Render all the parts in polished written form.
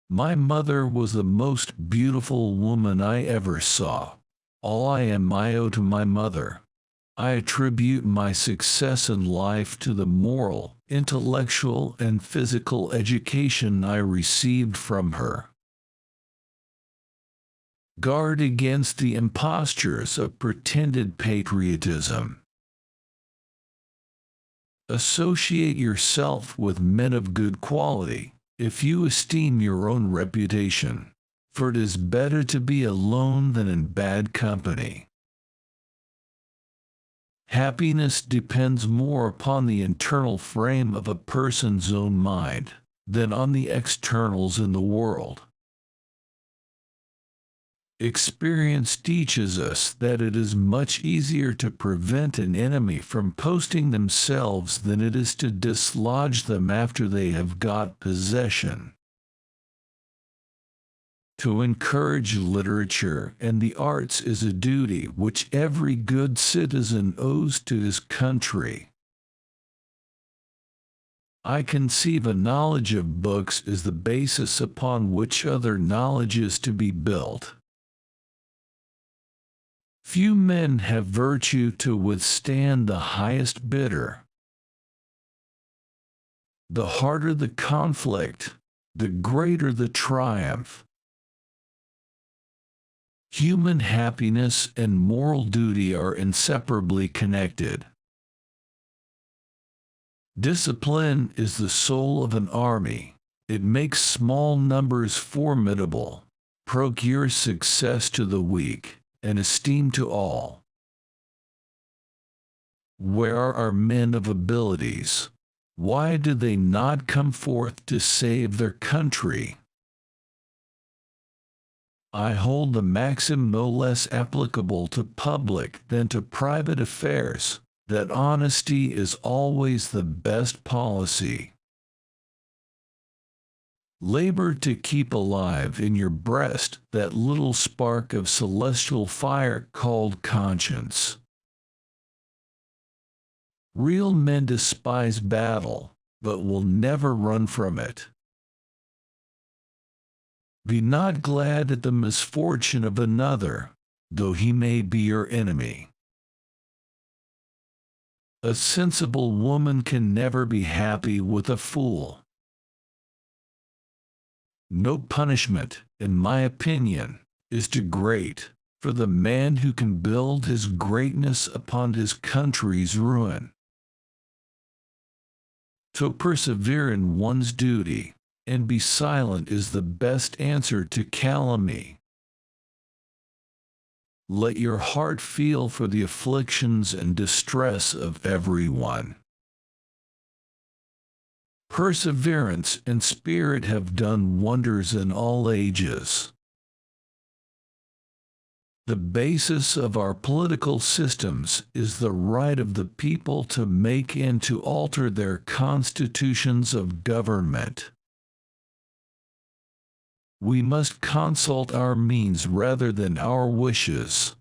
My mother was the most beautiful woman I ever saw. All I am I owe to my mother. I attribute my success in life to the moral, intellectual, and physical education I received from her. Guard against the impostures of pretended patriotism. Associate yourself with men of good quality, if you esteem your own reputation, for it is better to be alone than in bad company. Happiness depends more upon the internal frame of a person's own mind than on the externals in the world. Experience teaches us that it is much easier to prevent an enemy from posting themselves than it is to dislodge them after they have got possession. To encourage literature and the arts is a duty which every good citizen owes to his country. I conceive a knowledge of books as the basis upon which other knowledge is to be built. Few men have virtue to withstand the highest bidder. The harder the conflict, the greater the triumph. Human happiness and moral duty are inseparably connected. Discipline is the soul of an army. It makes small numbers formidable, procures success to the weak, and esteem to all. Where are men of abilities? Why do they not come forth to save their country? I hold the maxim no less applicable to public than to private affairs, that honesty is always the best policy. Labor to keep alive in your breast that little spark of celestial fire called conscience. Real men despise battle, but will never run from it. Be not glad at the misfortune of another, though he may be your enemy. A sensible woman can never be happy with a fool. No punishment, in my opinion, is too great for the man who can build his greatness upon his country's ruin. To persevere in one's duty and be silent is the best answer to calumny. Let your heart feel for the afflictions and distress of everyone. Perseverance and spirit have done wonders in all ages. The basis of our political systems is the right of the people to make and to alter their constitutions of government. We must consult our means rather than our wishes.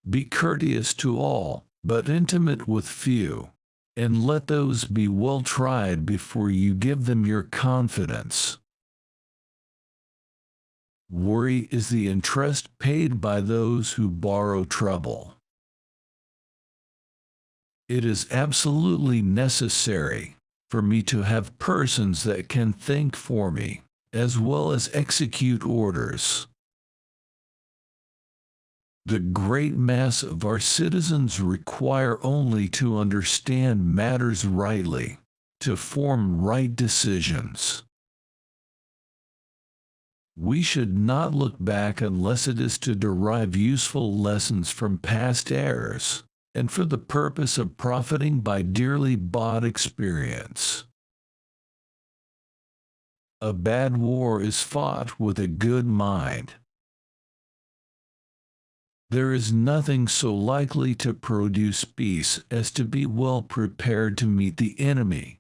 Be courteous to all, but intimate with few, and let those be well tried before you give them your confidence. Worry is the interest paid by those who borrow trouble. It is absolutely necessary for me to have persons that can think for me, as well as execute orders. The great mass of our citizens require only to understand matters rightly, to form right decisions. We should not look back unless it is to derive useful lessons from past errors, and for the purpose of profiting by dearly bought experience. A bad war is fought with a good mind. There is nothing so likely to produce peace as to be well prepared to meet the enemy,